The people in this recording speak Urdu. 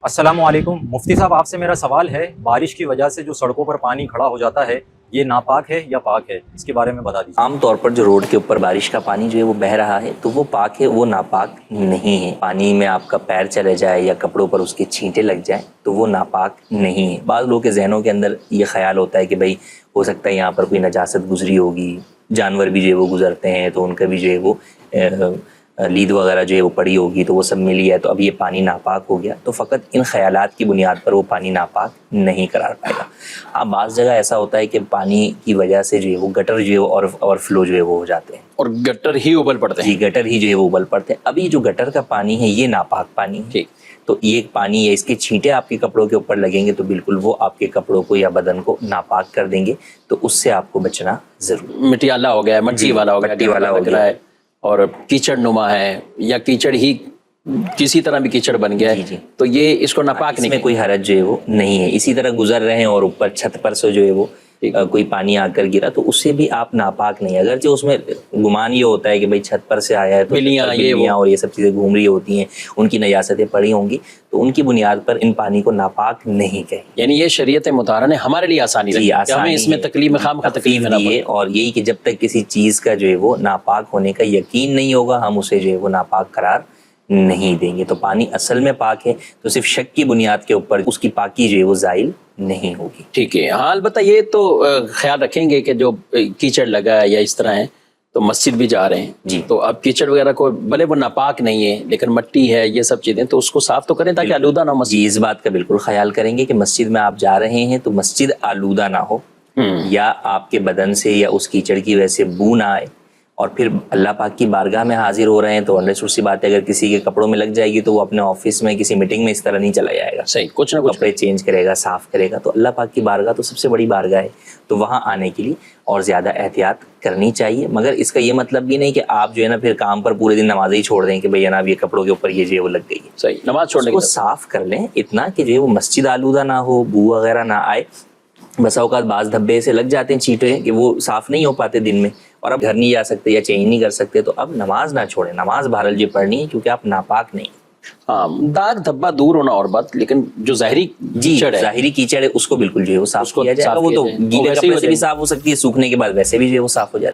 السلام علیکم مفتی صاحب، آپ سے میرا سوال ہے، بارش کی وجہ سے جو سڑکوں پر پانی کھڑا ہو جاتا ہے یہ ناپاک ہے یا پاک ہے؟ اس کے بارے میں بتا دیجیے۔ عام طور پر جو روڈ کے اوپر بارش کا پانی جو ہے وہ بہ رہا ہے تو وہ پاک ہے، وہ ناپاک نہیں ہے۔ پانی میں آپ کا پیر چلے جائے یا کپڑوں پر اس کے چھینٹے لگ جائیں تو وہ ناپاک نہیں ہے۔ بعض لوگوں کے ذہنوں کے اندر یہ خیال ہوتا ہے کہ بھئی ہو سکتا ہے یہاں پر کوئی نجاست گزری ہوگی، جانور بھی جو ہے وہ گزرتے ہیں تو ان کا بھی جو ہے وہ لید وغیرہ جو ہے وہ پڑی ہوگی تو وہ سب ملی ہے تو اب یہ پانی ناپاک ہو گیا، تو فقط ان خیالات کی بنیاد پر وہ پانی ناپاک نہیں قرار پائے گا۔ ہاں، بعض جگہ ایسا ہوتا ہے کہ پانی کی وجہ سے جو ہے وہ گٹر جو ہے اور فلو جو ہے وہ ہو جاتے ہیں اور گٹر ہی ابل پڑتے ہیں۔ جی، گٹر ہی جو ہے وہ ابل پڑتے ہیں۔ ابھی جو گٹر کا پانی ہے یہ ناپاک پانی ہے، ٹھیک، تو یہ پانی ہے، اس کے چھینٹے آپ کے کپڑوں کے اوپر لگیں گے تو بالکل وہ آپ کے کپڑوں کو یا بدن کو ناپاک کر دیں گے، تو اس سے آپ کو بچنا ضرور۔ مٹیالہ ہو گیا ہے، مٹی والا ہو گیا، مٹی والا ہو لگ رہا ہے اور کیچڑ نما ہے یا کیچڑ ہی کسی طرح بھی کیچڑ بن گیا ہے تو یہ اس کو ناپاک اس میں نہیں۔ کوئی حرج جو ہے وہ نہیں ہے۔ اسی طرح گزر رہے ہیں اور اوپر چھت پر سے جو ہے وہ کوئی پانی آ کر گرا تو اس سے بھی آپ ناپاک نہیں، اگرچہ اس میں گمان یہ ہوتا ہے کہ بھئی چھت پر سے آیا ہے تو بلیاں اور یہ سب چیزیں گھوم رہی ہوتی ہیں، ان کی نجاستیں پڑی ہوں گی، تو ان کی بنیاد پر ان پانی کو ناپاک نہیں کہیں۔ یعنی یہ شریعت مطہرہ نے ہمارے لیے آسانی رکھی کہ ہمیں اس میں تکلیف میں خام تکلیف نہ دی ہے، اور یہی کہ جب تک کسی چیز کا جو ہے وہ ناپاک ہونے کا یقین نہیں ہوگا ہم اسے جو ہے وہ ناپاک قرار نہیں دیں گے۔ تو پانی اصل میں پاک ہے، تو صرف شک کی بنیاد کے اوپر اس کی پاکی جو ہے وہ زائل نہیں ہوگی۔ ٹھیک ہے، ہاں البتہ یہ تو خیال رکھیں گے کہ جو کیچڑ لگا ہے یا اس طرح ہے تو مسجد بھی جا رہے ہیں جی، تو اب کیچڑ وغیرہ کو بھلے وہ ناپاک نہیں ہے لیکن مٹی ہے یہ سب چیزیں تو اس کو صاف تو کریں تاکہ آلودہ نہ ہو مسجد۔ جی، اس بات کا بالکل خیال کریں گے کہ مسجد میں آپ جا رہے ہیں تو مسجد آلودہ نہ ہو، یا آپ کے بدن سے یا اس کیچڑ کی وجہ سے بو نہ آئے، اور پھر اللہ پاک کی بارگاہ میں حاضر ہو رہے ہیں تو انڈرسٹوڈ سی بات ہے اگر کسی کے کپڑوں میں لگ جائے گی تو وہ اپنے آفس میں کسی میٹنگ میں اس طرح نہیں چلا جائے گا، صحیح، کچھ نہ کچھ کپڑے چینج کرے گا، صاف کرے گا۔ تو اللہ پاک کی بارگاہ تو سب سے بڑی بارگاہ ہے، تو وہاں آنے کے لیے اور زیادہ احتیاط کرنی چاہیے، مگر اس کا یہ مطلب بھی نہیں کہ آپ جو ہے نا پھر کام پر پورے دن نماز ہی چھوڑ دیں کہ بھئی جناب یہ کپڑوں کے اوپر یہ جو ہے وہ لگ گئی ہے۔ صحیح، نماز چھوڑنے اس کو صاف کر لیں اتنا کہ جو ہے وہ مسجد آلودہ نہ ہو، بو وغیرہ نہ آئے۔ بسا اوقات بعض دھبے سے لگ جاتے ہیں چیٹے کہ وہ صاف نہیں ہو پاتے دن میں، اور اب گھر نہیں جا سکتے یا چینج نہیں کر سکتے، تو اب نماز نہ چھوڑیں، نماز بہرحال جی پڑھنی ہے کیونکہ آپ ناپاک نہیں۔ ہاں، داغ دھبا دور ہونا اور بات، لیکن جو ظاہری کیچڑ ہے، ظاہری کیچڑ ہے اس کو بالکل جو ہے وہ صاف کیا جائے گا۔ وہ تو کیا جائے، گیلے ویسے ہی کپڑے ہو سے بھی جائے صاف ہو سکتی ہے، سوکھنے کے بعد ویسے بھی جو ہے وہ صاف ہو جاتی ہے۔